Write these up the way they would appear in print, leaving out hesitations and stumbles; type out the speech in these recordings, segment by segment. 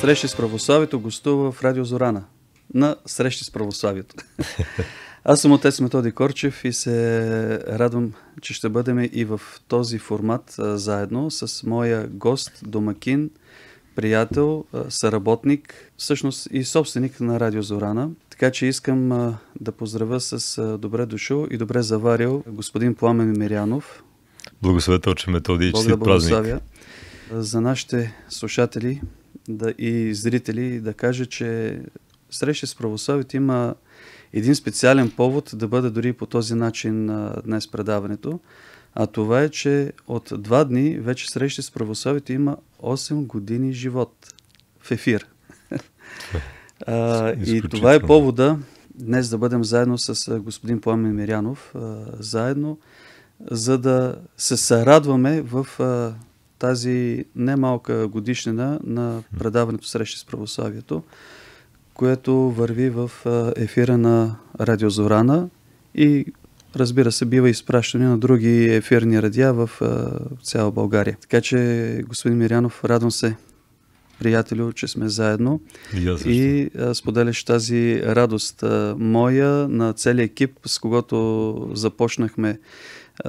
Срещи с православието гостува в Радио Зорана. На Срещи с православието. Аз съм отец Методи Корчев и се радвам, че ще бъдем и в този формат заедно с моя гост, домакин, приятел, съработник, всъщност и собственик на Радио Зорана. Така че искам да поздравя с добре дошъл и добре заварил господин Пламен Мирянов. Благословете, отче Методи, честит празник. За нашите слушатели и зрители да кажа, че Срещи с православието има един специален повод да бъде дори по този начин днес предаването. А това е, че от 2 дни вече Срещи с православието има 8 години живот в ефир. И това е повода днес да бъдем заедно с господин Пламен Мирянов, заедно, за да се сърадваме в тази немалка годишнина на предаването Срещи с православието, което върви в ефира на Радио Зорана и, разбира се, бива изпращане на други ефирни радиа в цяла България. Така че, господин Мирянов, радвам се, приятелю, че сме заедно и споделяш тази радост моя, на целия екип, с когото започнахме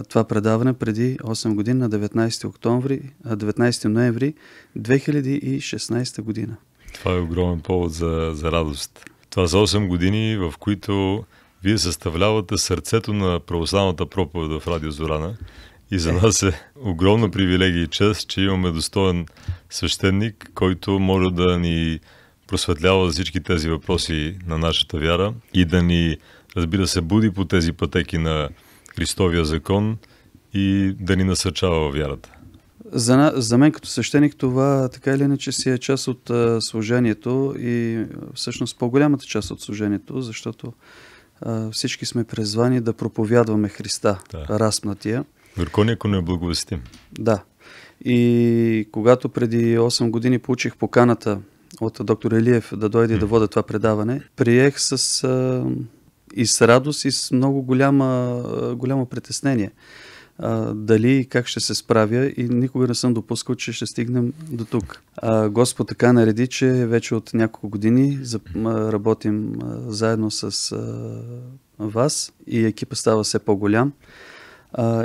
това предаване преди 8 години на 19 ноември 2016 година. Това е огромен повод за радост. Това са 8 години, в които вие съставлявате сърцето на православната проповед в Радио Зорана. И за нас е огромна привилегия и чест, че имаме достоен свещеник, който може да ни просветлява за всички тези въпроси на нашата вяра и да ни, разбира се, буди по тези пътеки на Христовия закон и да ни насърчава във вярата. За мен като свещеник това така или иначе си е част от служението и всъщност по-голямата част от служението, защото всички сме призвани да проповядваме Христа, разпнатия. Въркони, ако не благовестим. Да. И когато преди 8 години получих поканата от доктор Илиев да дойде да вода това предаване, приех и с радост и с много голямо притеснение. Дали и как ще се справя, и никога не съм допускал, че ще стигнем до тук. Господ така нареди, че вече от няколко години работим заедно с вас и екипа става все по-голям.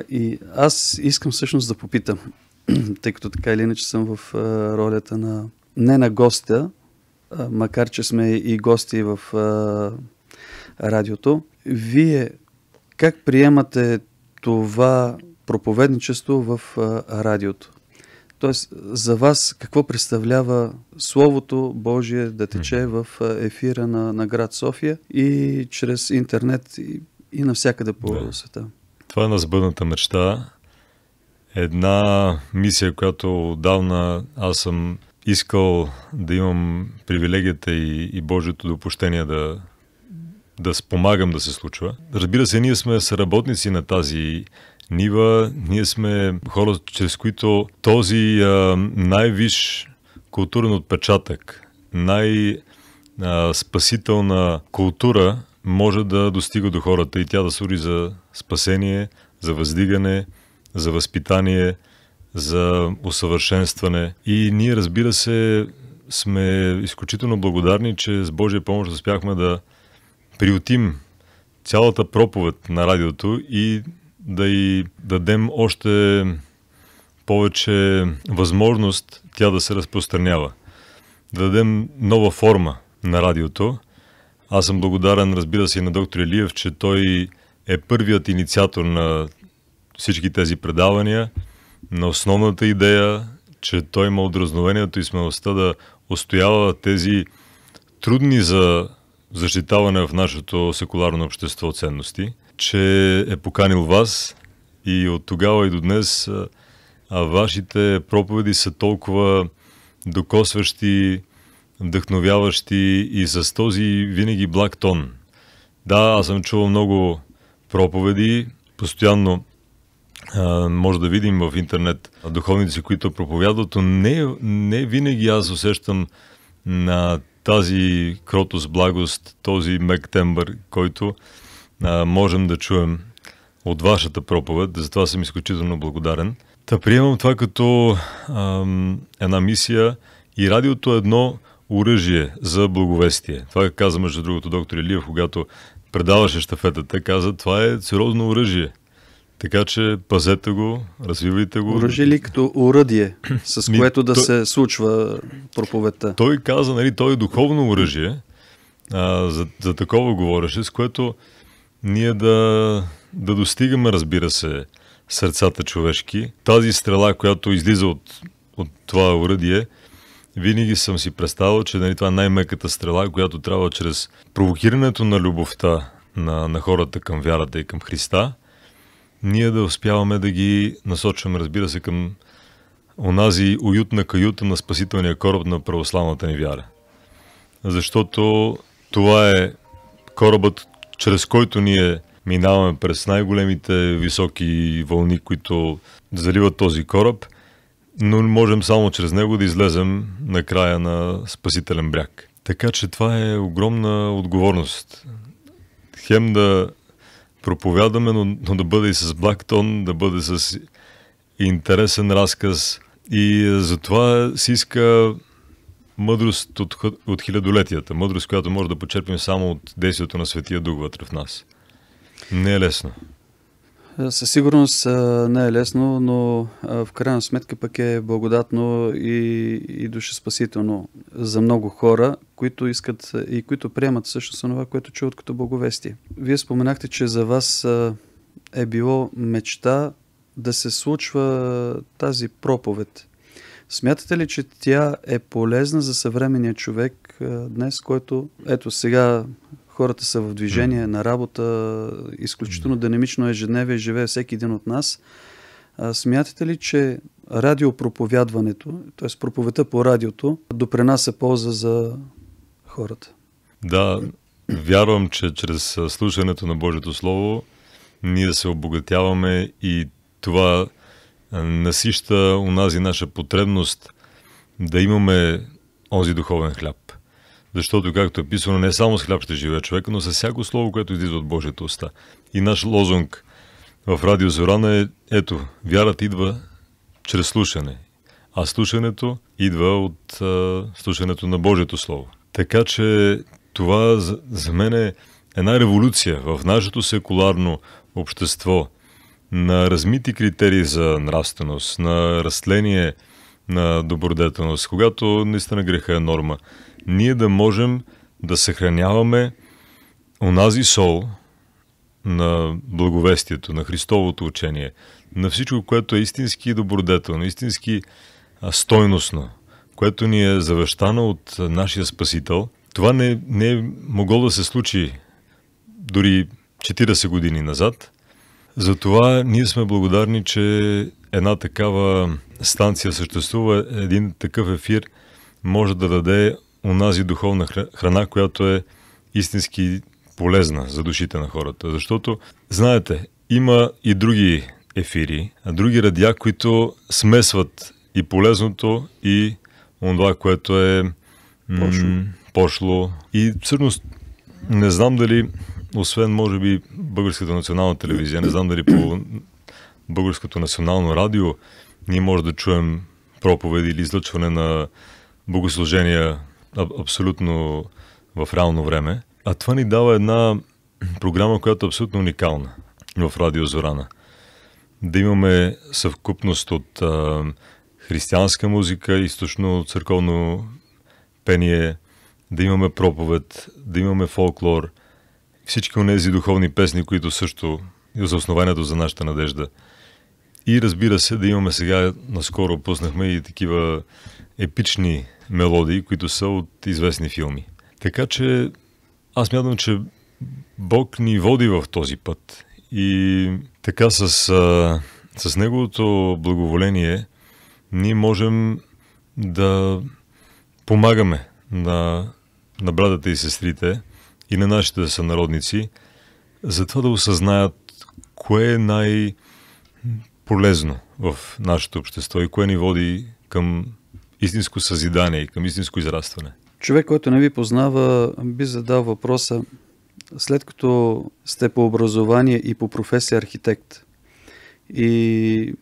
И аз искам всъщност да попитам, тъй като така или иначе съм в ролята не на гостя, макар че сме и гости в радиото. Вие как приемате това проповедничество в радиото? Тоест, за вас какво представлява Словото Божие да тече в ефира на град София и чрез интернет и навсякъде по света? Това е несбъдната мечта. Една мисия, която отдавна аз съм искал да имам привилегията и Божието допущение да спомагам да се случва. Разбира се, ние сме съработници на тази нива, ние сме хора, чрез които този най-висш културен отпечатък, най-спасителна култура може да достига до хората и тя да служи за спасение, за въздигане, за възпитание, за усъвършенстване. И ние, разбира се, сме изключително благодарни, че с Божия помощ успяхме да приютим цялата проповед на радиото и да й дадем още повече възможност тя да се разпространява. Да дадем нова форма на радиото. Аз съм благодарен, разбира се, и на доктор Илиев, че той е първият инициатор на всички тези предавания, на основната идея, че той има отразновението и смелостта да устоява тези трудни за защитаване в нашето секуларно общество ценности, че е поканил вас и от тогава и до днес вашите проповеди са толкова докосващи, вдъхновяващи и с този винаги благ тон. Да, аз съм чувал много проповеди, постоянно може да видим в интернет духовници, които проповядват, но не винаги аз усещам на тази кротост, благост, този мек тембър, който можем да чуем от вашата проповед. Затова съм изключително благодарен. Приемам това като една мисия и радиото е едно оръжие за благовестие. Това каза, между другото, доктор Илиев, когато предаваше щафетата, каза, това е сериозно оръжие. Така че пазете го, развивайте го. Оръжие ли като оръдие, с което да се случва проповедта? Той каза, нали, той е духовно оръжие, за такова говореше, с което ние да достигаме, разбира се, сърцата човешки. Тази стрела, която излиза от това оръдие, винаги съм си представил, че нали, това е най-меката стрела, която трябва чрез провокирането на любовта на хората към вярата и към Христа, ние да успяваме да ги насочваме, разбира се, към онази уютна каюта на спасителния кораб на православната ни вяра. Защото това е корабът, чрез който ние минаваме през най-големите високи вълни, които заливат този кораб, но можем само чрез него да излезем на края на спасителен бряг. Така че това е огромна отговорност. Хем да проповядаме, но да бъде и с благ тон, да бъде с интересен разказ. И затова се иска мъдрост от хилядолетията. Мъдрост, която може да почерпим само от действието на Светия Дух вътре в нас. Не е лесно. Със сигурност не е лесно, но в крайна сметка пък е благодатно и душеспасително за много хора, които искат и които приемат също това, което чуват като благовестие. Вие споменахте, че за вас е било мечта да се случва тази проповед. Смятате ли, че тя е полезна за съвременния човек днес, който ето сега хората са в движение, на работа, изключително динамично ежедневие живее всеки един от нас. Смятате ли, че радиопроповядването, т.е. проповедта по радиото, допринася полза за хората? Да, вярвам, че чрез слушането на Божието Слово ние се обогатяваме и това насища онази наша потребност да имаме онзи духовен хляб. Защото, както е писано, не само с хляб ще живее човек, но с всяко слово, което излиза от Божията уста. И наш лозунг в Радио Зорана е, ето, вярата идва чрез слушане, а слушането идва от слушането на Божието Слово. Така че това за мен е една революция в нашето секуларно общество на размити критерии за нравственост, на растление на добродетелност, когато наистина греха е норма. Ние да можем да съхраняваме онази сол на благовестието, на Христовото учение, на всичко, което е истински добродетелно, истински стойностно, което ни е завещано от нашия Спасител. Това не е могло да се случи дори 40 години назад. Затова ние сме благодарни, че една такава станция съществува, един такъв ефир може да даде онази духовна храна, която е истински полезна за душите на хората. Защото, знаете, има и други ефири, други радиа, които смесват и полезното, и онова, което е пошло. И всъщност не знам дали, освен може би Българската национална телевизия, не знам дали по Българското национално радио ние може да чуем проповеди или излъчване на богослужения абсолютно в реално време. А това ни дава една програма, която е абсолютно уникална в Радио Зорана. Да имаме съвкупност от християнска музика, източно църковно пение, да имаме проповед, да имаме фолклор, всички онези духовни песни, които също и за основанието за нашата надежда. И разбира се, да имаме сега, наскоро пуснахме и такива епични мелодии, които са от известни филми. Така че аз мятам, че Бог ни води в този път. И така с Неговото благоволение ние можем да помагаме на братята и сестрите и на нашите сънародници, за това да осъзнаят кое е най-полезно в нашето общество и кое ни води към истинско съзидание и към истинско израстване. Човек, който не ви познава, би задал въпроса, след като сте по образование и по професия архитект и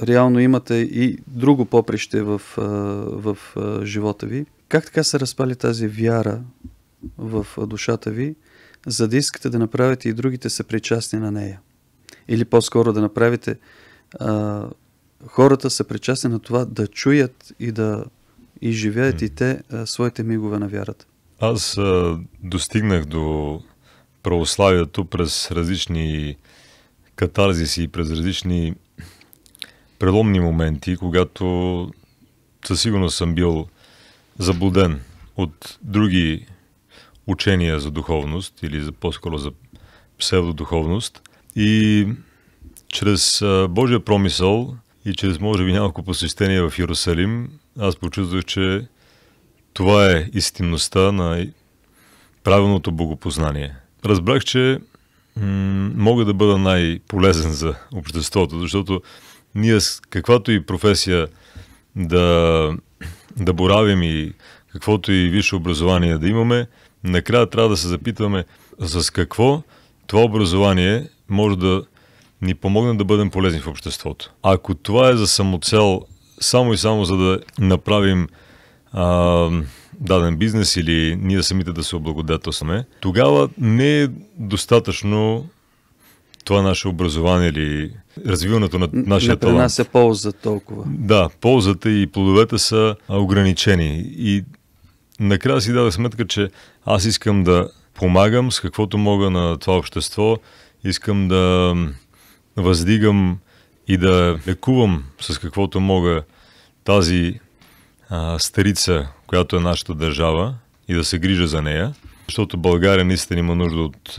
реално имате и друго поприще в живота ви, Как така се разпали тази вяра в душата ви, за да искате да направите и другите съпричастни на нея? Или по-скоро да направите хората съпричастни на това да чуят и да изживеят и те своите мигове на вярата? Аз достигнах до православието през различни катарзиси, през различни преломни моменти, когато със сигурност съм бил заблуден от други учения за духовност или по-скоро за псевдодуховност. И чрез Божия промисъл и чрез може би няколко посещения в Иерусалим, аз почувствах, че това е истинността на правилното богопознание. Разбрах, че мога да бъда най-полезен за обществото, защото ние с каквато и професия да боравим и каквото и висше образование да имаме, накрая трябва да се запитваме с какво това образование може да ни помогне да бъдем полезни в обществото. Ако това е за самоцел, само и само за да направим даден бизнес или ние самите да се облагодетелстваме, тогава не е достатъчно това наше образование или развиването на нашия талант. Не принася полза толкова. Да, ползата и плодовете са ограничени. И накрая си дадах сметка, че аз искам да помагам с каквото мога на това общество, искам да въздигам и да лекувам с каквото мога тази старица, която е нашата държава, и да се грижа за нея, защото България наистина има нужда от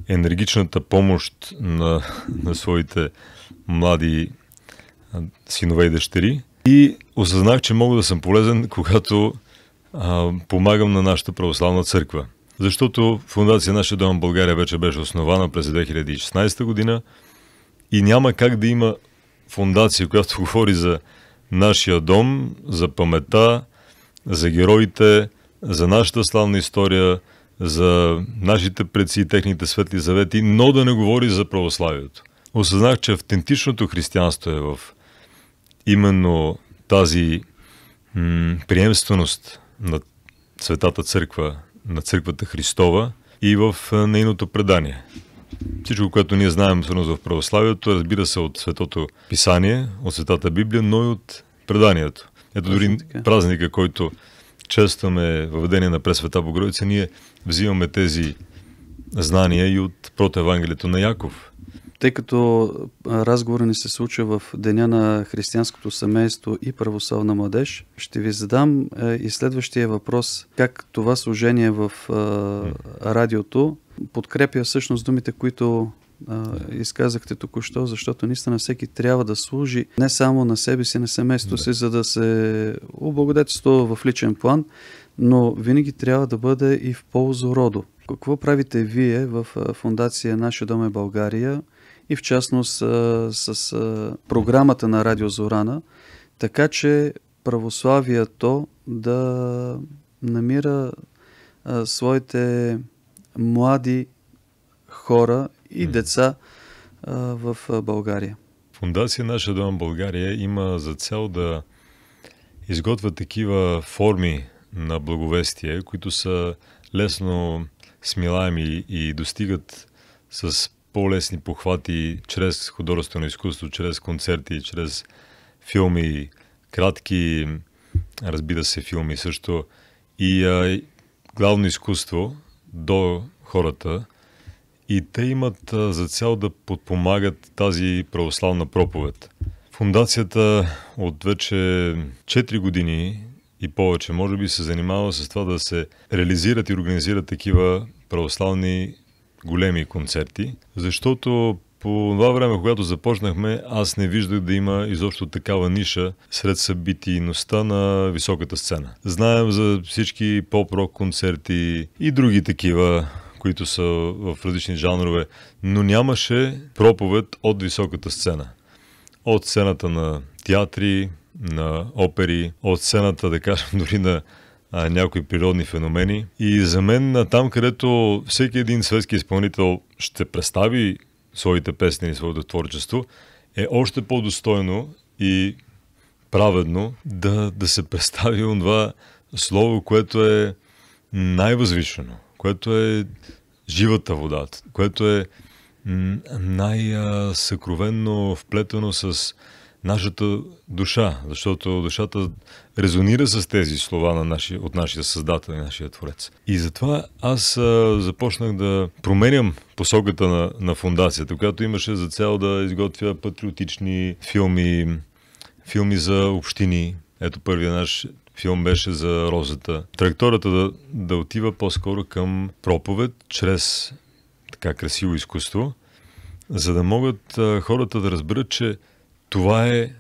енергичната помощ на своите млади синове и дъщери. И осъзнах, че мога да съм полезен, когато помагам на нашата православна църква. Защото Фондация Нашия дом България вече беше основана през 2016 година и няма как да има фондация, която говори за нашия дом, за паметта, за героите, за нашата славна история, за нашите предци и техните светли завети, но да не говори за православието. Осъзнах, че автентичното християнство е в именно тази приемственост на Светата църква, на църквата Христова и в нейното предание. Всичко, което ние знаем свързано в православието, разбира се от Светото Писание, от Светата Библия, но и от преданието. Ето дори празника, който честваме въведение на Пресвета Богородица, ние взимаме тези знания и от протоевангелието на Яков. Тъй като разговорът ни се случва в Деня на християнското семейство и православна младеж, ще ви задам и следващия въпрос. Как това служение в радиото подкрепя всъщност думите, които изказахте току-що, защото наистина всеки трябва да служи не само на себе си, на семейството си, за да се облагодетелства в личен план, но винаги трябва да бъде и в полза родо. Какво правите вие в Фондация Нашия дом е България и в частност с програмата на Радио Зорана, така че православието да намира своите млади хора и деца в България? Фондация Нашия дом България има за цел да изготвя такива форми на благовестие, които са лесно смилаеми и достигат с по-лесни похвати чрез художествено изкуство, чрез концерти, чрез филми, кратки, разбира се, филми също и главно изкуство до хората. И те имат за цел да подпомагат тази православна проповед. Фондацията от вече 4 години и повече, може би, се занимава с това да се реализират и организират такива православни големи концерти, защото по това време, когато започнахме, аз не виждах да има изобщо такава ниша сред събитийността на високата сцена. Знаем за всички поп-рок концерти и други такива, които са в различни жанрове, но нямаше проповед от високата сцена. От сцената на театри, на опери, от сцената, да кажем, дори на някои природни феномени. И за мен там, където всеки един светски изпълнител ще представи своите песни и своето творчество, е още по-достойно и праведно да се представи това слово, което е най-възвишено, което е живата вода, което е най-съкровенно вплетено с нашата душа, защото душата резонира с тези слова от нашия Създател и нашия Творец. И затова аз започнах да променям посоката на фундацията, която имаше за цел да изготвя патриотични филми за общини. Ето първия наш филм беше за розата. Траекторията да отива по-скоро към проповед чрез така красиво изкуство, за да могат хората да разберат, че това е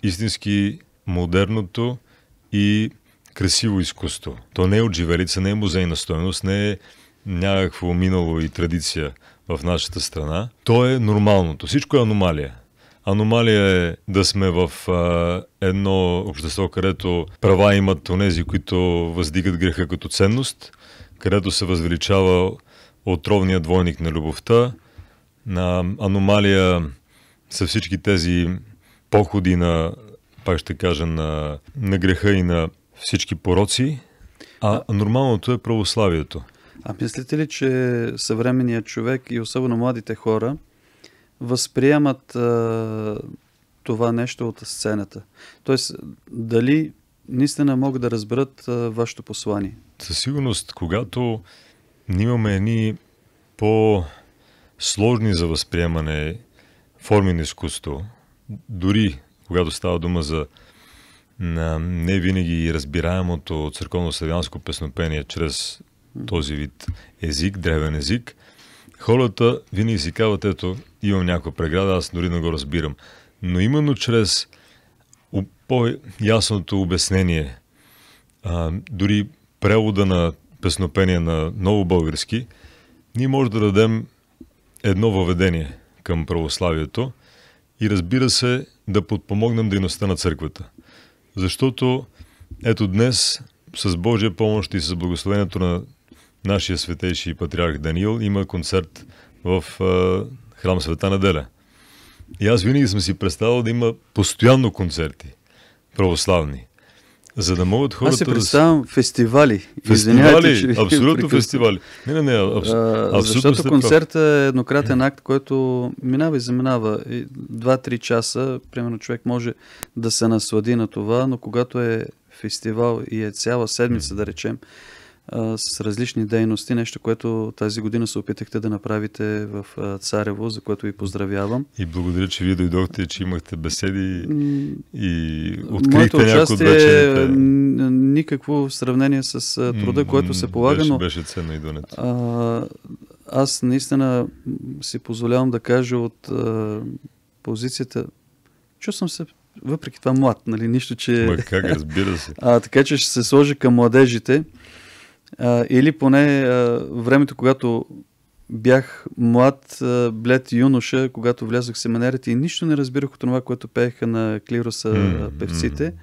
истински модерното и красиво изкуство. То не е отживелица, не е музейна стойност, не е някакво минало и традиция в нашата страна. То е нормалното. Всичко е аномалия. Аномалия е да сме в едно общество, където права имат онези, които въздигат греха като ценност, където се възвеличава отровният двойник на любовта. Аномалия са всички тези походи пак ще кажа, на греха и на всички пороци, а нормалното е православието. А мислите ли, че съвременният човек и особено младите хора възприемат това нещо от сцената? Тоест, дали наистина могат да разберат вашето послание? Със сигурност, когато имаме едни по-сложни за възприемане форми на изкуство, дори когато става дума за не винаги разбираемото църковно-славянско песнопение чрез този вид език, древен език, хората винаги си казват, ето, имам някаква преграда, аз дори не го разбирам. Но именно чрез по-ясното обяснение, дори превода на песнопение на ново български, ние може да дадем едно въведение към православието и разбира се да подпомогнем дейността на църквата. Защото ето днес с Божия помощ и с благословението на нашия светейши патриарх Даниил има концерт в храм Света Неделя. И аз винаги съм си представил да има постоянно концерти православни, за да могат хората... Аз си представям фестивали. Фестивали, абсолютно фестивали. Абсолютно. Защото концертът е еднократен акт, който минава и заминава. 2-3 часа, примерно човек може да се наслади на това, но когато е фестивал и е цяла седмица, да речем, с различни дейности, нещо, което тази година се опитахте да направите в Царево, за което ви поздравявам. И благодаря, че вие дойдохте, че имахте беседи и открихте някои от вечерите. Никакво сравнение с труда, който се полага, но беше ценно идването. Аз наистина си позволявам да кажа от позицията, чувствам се въпреки това млад, нали, нищо, че... Как, разбира се. Така че ще се сложа към младежите. Или поне времето, когато бях млад, блед юноша, когато влязох в семинарите и нищо не разбирах от това, което пееха на клироса певците,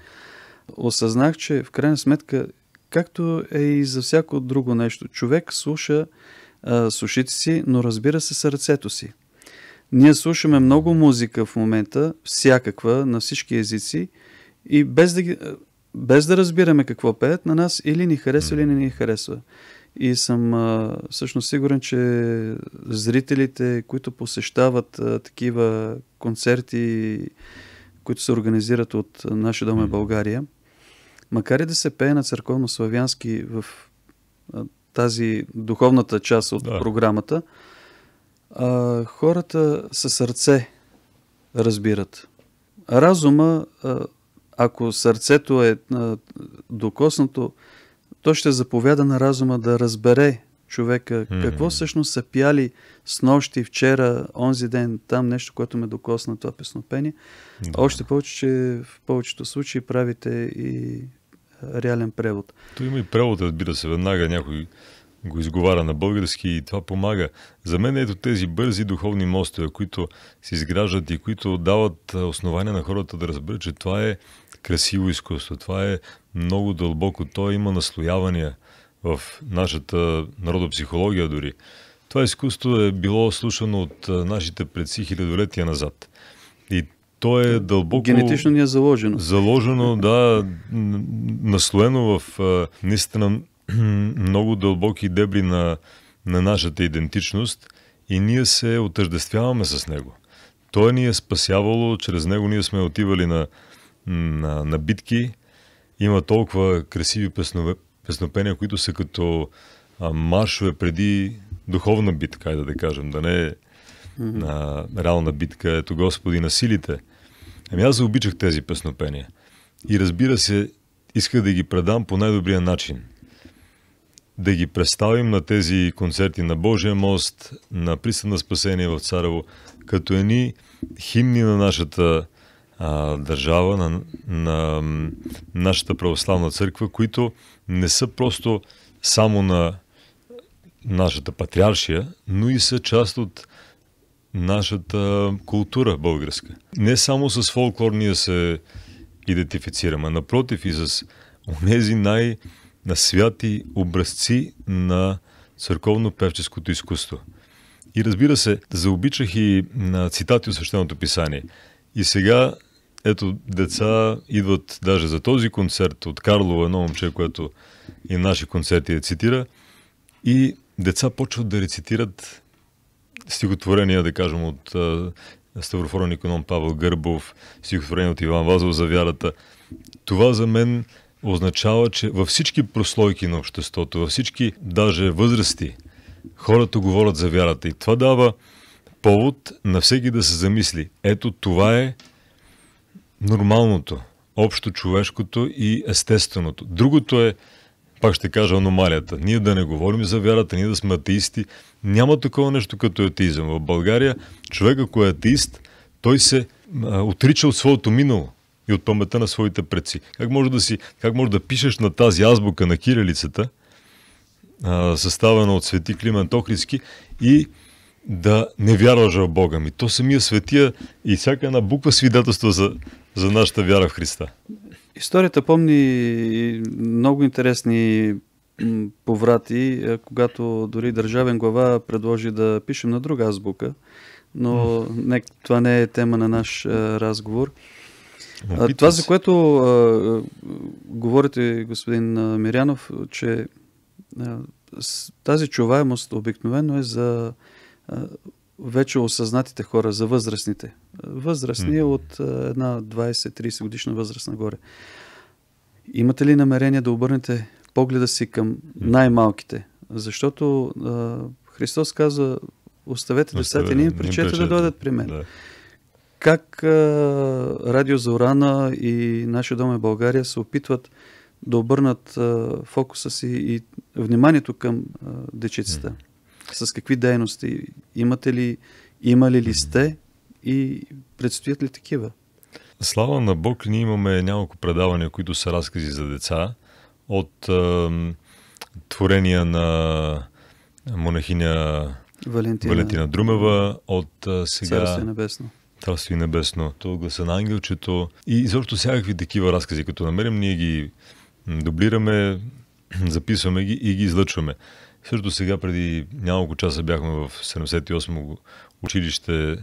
осъзнах, че в крайна сметка, както е и за всяко друго нещо, човек слуша с ушите си, но разбира се сърцето си. Ние слушаме много музика в момента, всякаква, на всички езици и без да разбираме какво пеят, на нас или ни харесва, или не ни харесва. И съм всъщност сигурен, че зрителите, които посещават такива концерти, които се организират от Нашия дом е България, макар и да се пее на църковно-славянски в тази духовната част от програмата, хората със сърце разбират. Разума, ако сърцето е докоснато, то ще заповяда на разума да разбере човека какво всъщност са пяли снощи, вчера, онзи ден, там нещо, което ме докосна това песнопение. Да. Още повече, че в повечето случаи правите и реален превод. То има и превод, разбира се, веднага някой го изговаря на български и това помага. За мен ето тези бързи духовни мостове, които се изграждат и които дават основания на хората да разберат, че това е красиво изкуство, това е много дълбоко, то има наслоявания в нашата народопсихология дори. Това изкуство е било слушано от нашите предци хилядолетия назад. И То е дълбоко... Генетично ни е заложено. Заложено, да, наслоено в наистина много дълбоки дебри на нашата идентичност и ние се отъждествяваме с него. Той ни е спасявало, чрез него ние сме отивали на битки. Има толкова красиви песнопения, които са като маршове преди духовна битка, да кажем, да не е реална битка. Ето Господи на силите. Ами аз заобичах тези песнопения. И разбира се, исках да ги предам по най-добрия начин. Да ги представим на тези концерти на Божия мост, на Пристан на спасение в Царево, като едни химни на нашата държава, на нашата православна църква, които не са просто само на нашата патриаршия, но и са част от нашата култура българска. Не само с фолклор ние се идентифицираме, напротив и с онези най-святи образци на църковно-певческото изкуство. И разбира се, заобичах и на цитати от Свещеното писание. И сега, ето, деца идват даже за този концерт от Карлово, едно момче, което и наши концерти цитира, и деца почват да рецитират стихотворения, да кажем, от ставрофорен иконом Павел Гърбов, стихотворения от Иван Вазов за вярата. Това за мен означава, че във всички прослойки на обществото, във всички даже възрасти, хората говорят за вярата. И това дава повод на всеки да се замисли. Ето това е нормалното, общо човешкото и естественото. Другото е, пак ще кажа, аномалията. Ние да не говорим за вярата, ние да сме атеисти. Няма такова нещо като атеизъм. В България човек, ако е атеист, той се отрича от своето минало и от паметта на своите предци. Как може да пишеш на тази азбука на кирилицата, съставена от свети Климент Охридски, и да не вярваш в Бога ми? То самия светия и всяка една буква свидетелства за нашата вяра в Христа. Историята помни много интересни поврати, когато дори държавен глава предложи да пишем на друга азбука, но това не е тема на наш разговор. Това, за което говорите, господин Мирянов, че тази чуваемост обикновено е за вече осъзнатите хора, за възрастните. Възрастни от една 20-30 годишна възраст нагоре. Имате ли намерение да обърнете погледа си към най-малките? Защото Христос каза: оставете децата, не им пречете да дойдат при мен. Да. Как Радио Зорана и Нашия дом е България се опитват да обърнат фокуса си и вниманието към дечицата? С какви дейности? Имали ли сте и предстоят ли такива? Слава на Бог, ние имаме няколко предавания, които са разкази за деца, от творения на монахиня Валентина Друмева, от сега Царство и небесно, от Гласа на ангелчето и изобщо всякакви такива разкази, като намерим, ние ги дублираме, записваме ги и ги излъчваме. Също сега, преди няколко часа бяхме в 78-о училище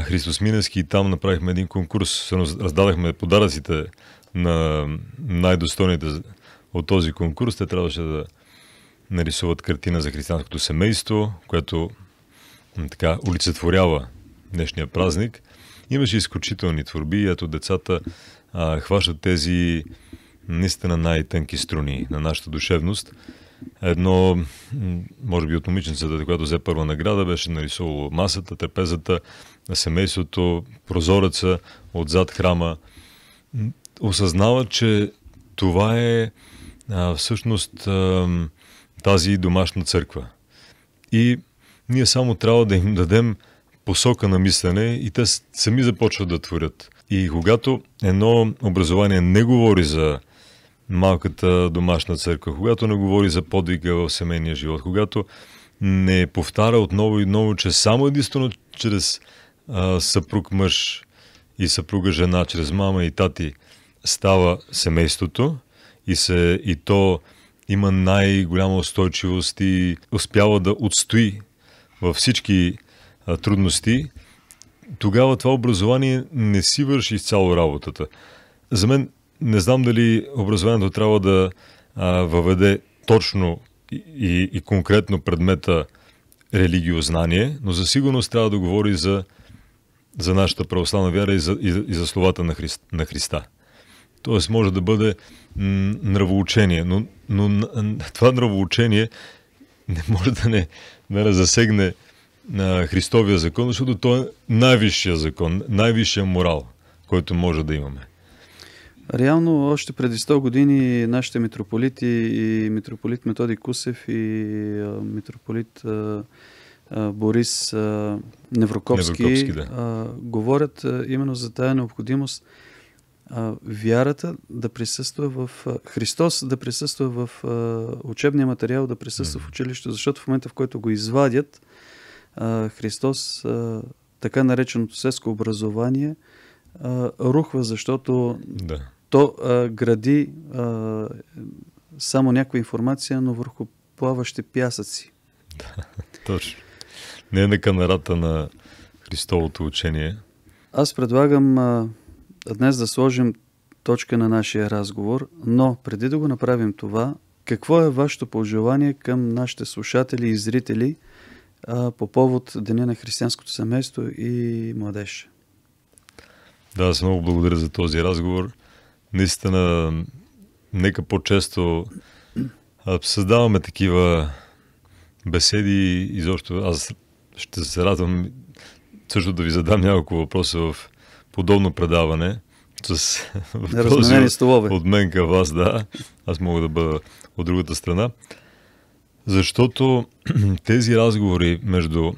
Христос Миневски и там направихме един конкурс. Раздадахме подаръците на най-достойните от този конкурс. Те трябваше да нарисуват картина за християнското семейство, което така олицетворява днешния празник. Имаше изключителни творби. Ето, децата хващат тези наистина най-тънки струни на нашата душевност. Едно, може би от момиченцата, която взе първа награда, беше нарисувало масата, трапезата, семейството, прозореца, отзад храма. Осъзнава, че това е всъщност тази домашна църква. И ние само трябва да им дадем посока на мислене и те сами започват да творят. И когато едно образование не говори за малката домашна църква, когато не говори за подвига в семейния живот, когато не повтаря отново и отново, че само единствено чрез съпруг мъж и съпруга жена, чрез мама и тати става семейството и то има най-голяма устойчивост и успява да отстои във всички трудности, тогава това образование не си върши изцяло работата. За мен не знам дали образованието трябва да въведе точно и конкретно предмета религиознание, но за сигурност трябва да говори за нашата православна вяра и за словата на Христа. Тоест може да бъде нравоучение, но това нравоучение не може да не засегне на Христовия закон, защото той е най-висшия закон, най-висшия морал, който може да имаме. Реално, още преди 100 години нашите митрополити и митрополит Методий Кусев и митрополит Борис Невроковски говорят именно за тая необходимост вярата да присъства в Христос, да присъства в учебния материал, да присъства в училището, защото в момента, в който го извадят, Христос, така нареченото светско образование, рухва, защото то гради само някаква информация, но върху плаващи пясъци. Да, точно. Не е на канарата на Христовото учение. Аз предлагам днес да сложим точка на нашия разговор, но преди да го направим това, какво е вашето пожелание към нашите слушатели и зрители по повод Деня на християнското семейство и младеж? Да, аз много благодаря за този разговор. Наистина, нека по-често създаваме такива беседи. Изобщо аз ще се радвам също да ви задам няколко въпроса в подобно предаване. С въпроси от мен към вас, да. Аз мога да бъда от другата страна. Защото тези разговори между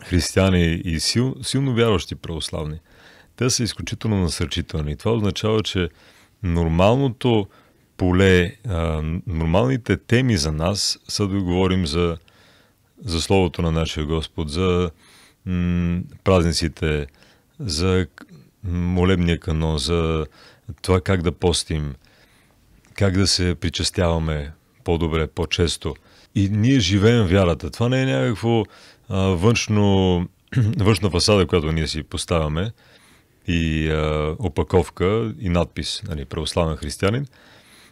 християни и силно вярващи православни, те са изключително насърчителни. Това означава, че нормалното поле, нормалните теми за нас са да говорим за Словото на нашия Господ, за празниците, за молебния канон, за това как да постим, как да се причастяваме по-добре, по-често. И ние живеем вярата. Това не е някакво външна фасада, която ние си поставяме, и опаковка и надпис, нали, православен християнин,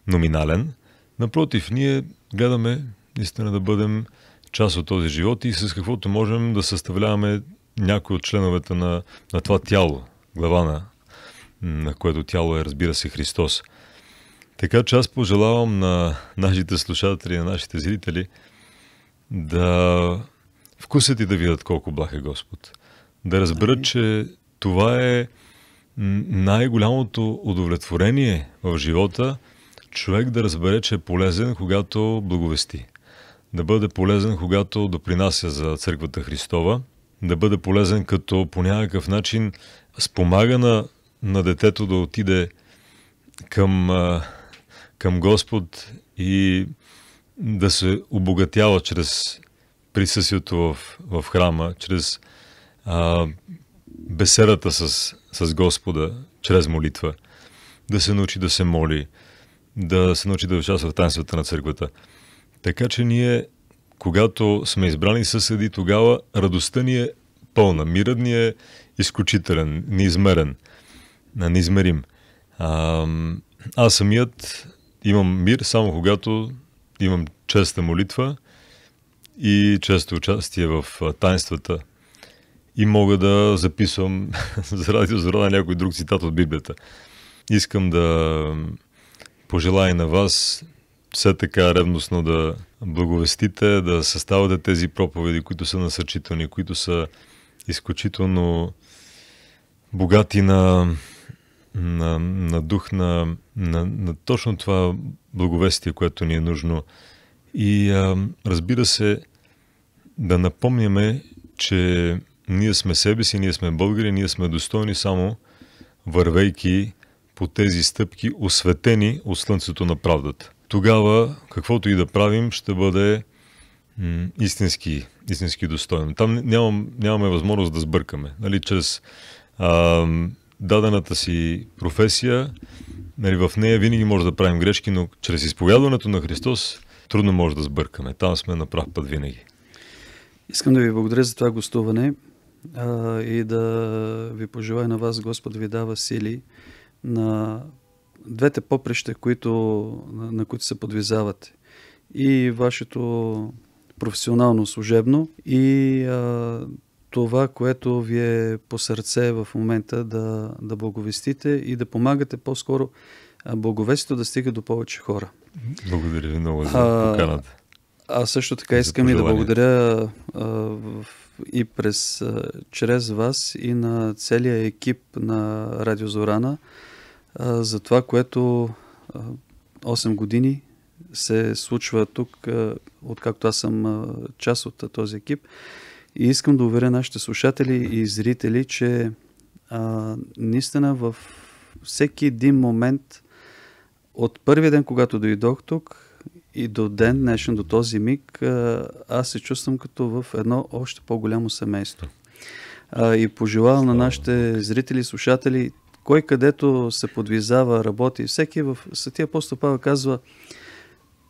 номинален. Напротив, ние гледаме наистина да бъдем част от този живот и с каквото можем да съставляваме някои от членовете на това тяло, глава на което тяло е, разбира се, Христос. Така че аз пожелавам на нашите слушатели, на нашите зрители да вкусят и да видят колко благ е Господ. Да разберат, че това е най-голямото удовлетворение в живота, човек да разбере, че е полезен, когато благовести. Да бъде полезен, когато допринася за Църквата Христова. Да бъде полезен, като по някакъв начин спомага на детето да отиде към Господ и да се обогатява чрез присъствието в храма, чрез беседата с Господа, чрез молитва, да се научи да се моли, да се научи да участва в таинствата на църквата. Така че ние, когато сме избрани съседи, тогава радостта ни е пълна, мирът ни е изключителен, неизмерен, неизмерим. Аз самият имам мир само когато имам честа молитва и често участие в таинствата и мога да записвам заради на някой друг цитат от Библията. Искам да пожелая на вас все така ревностно да благовестите, да съставате тези проповеди, които са насърчителни, които са изключително богати на дух, на точно това благовестие, което ни е нужно. И разбира се, да напомняме, че ние сме себе си, ние сме българи, ние сме достойни само вървейки по тези стъпки, осветени от слънцето на правдата. Тогава, каквото и да правим, ще бъде истински достойно. Там нямаме възможност да сбъркаме. Нали, чрез дадената си професия, нали, в нея винаги може да правим грешки, но чрез изповядването на Христос трудно може да сбъркаме. Там сме на прав път винаги. Искам да ви благодаря за това гостуване. и да ви пожелая на вас, Господ ви дава сили на двете поприща, на които се подвизавате. И вашето професионално, служебно, и това, което ви е по сърце в момента да благовестите и да помагате по-скоро благовестието да стига до повече хора. Благодаря ви много за поканата. Аз също така искам и да благодаря и чрез вас и на целия екип на Радио Зорана за това, което 8 години се случва тук, откакто аз съм част от този екип. И искам да уверя нашите слушатели и зрители, че наистина във всеки един момент от първия ден, когато дойдох тук и до ден днешен, до този миг, аз се чувствам като в едно още по-голямо семейство. И пожелавам на нашите зрители и слушатели, кой където се подвизава, работи, всеки в Светия апостол Павел казва,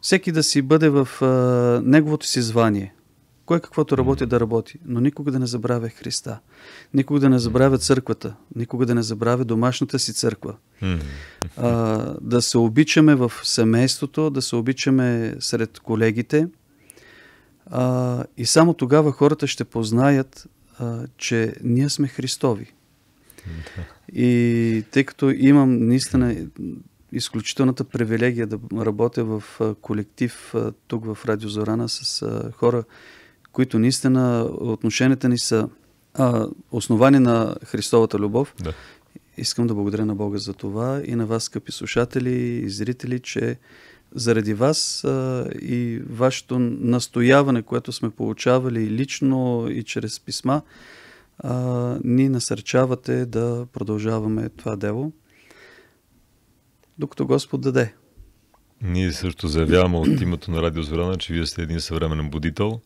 всеки да си бъде в неговото си звание. Кой каквото работи да работи, но никога да не забравя Христа. Никога да не забравя църквата. Никога да не забравя домашната си църква. Да се обичаме в семейството, да се обичаме сред колегите. И само тогава хората ще познаят, че ние сме Христови. И тъй като имам наистина изключителната привилегия да работя в колектив тук в Радио Зорана с хора, които наистина отношенията ни са основани на Христовата любов. Да. Искам да благодаря на Бога за това и на вас, скъпи слушатели и зрители, че заради вас и вашето настояване, което сме получавали лично и чрез писма, ни насърчавате да продължаваме това дело, докато Господ даде. Ние също заявяваме от името на Радио Зорана, че вие сте един съвременен будител.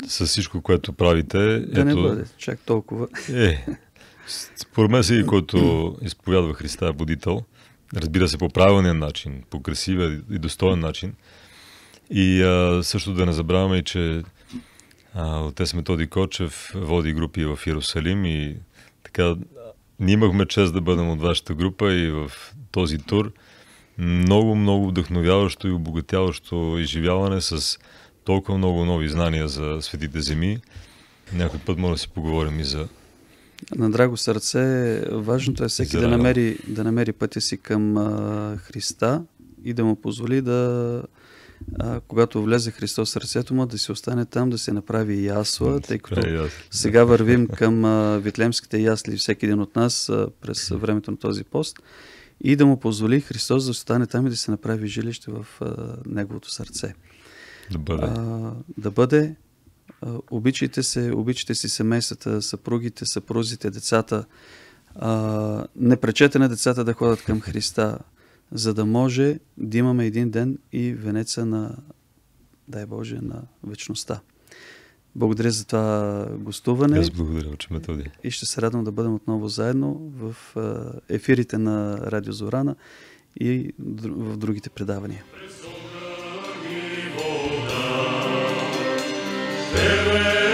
С всичко, което правите... Да не бъде чак толкова. Според мен всеки, който изповядва Христа е будител. Разбира се, по правилния начин, по красивия и достоен начин. И също да не забравяме и, че отец Методи Кочев води групи в Иерусалим и така ние имахме чест да бъдем от вашата група и в този тур. Много, много вдъхновяващо и обогатяващо изживяване с толкова много нови знания за светите земи. Някой път може да си поговорим и за... На драго сърце, важното е всеки да намери пътя си към Христа и да му позволи когато влезе Христос в сърцето му, да си остане там, да се направи ясла, тъй като сега вървим към витлемските ясли, всеки един от нас през времето на този пост, и да му позволи Христос да остане там и да се направи жилище в неговото сърце. Да бъде. Обичайте си семействата, съпругите, съпрузите, децата. Не пречете на децата да ходят към Христа, за да може да имаме един ден и венеца на, дай Боже, на вечността. Благодаря за това гостуване. Аз благодаря, Отче Методи. И ще се радвам да бъдем отново заедно в ефирите на Радио Зорана и в другите предавания. Amen.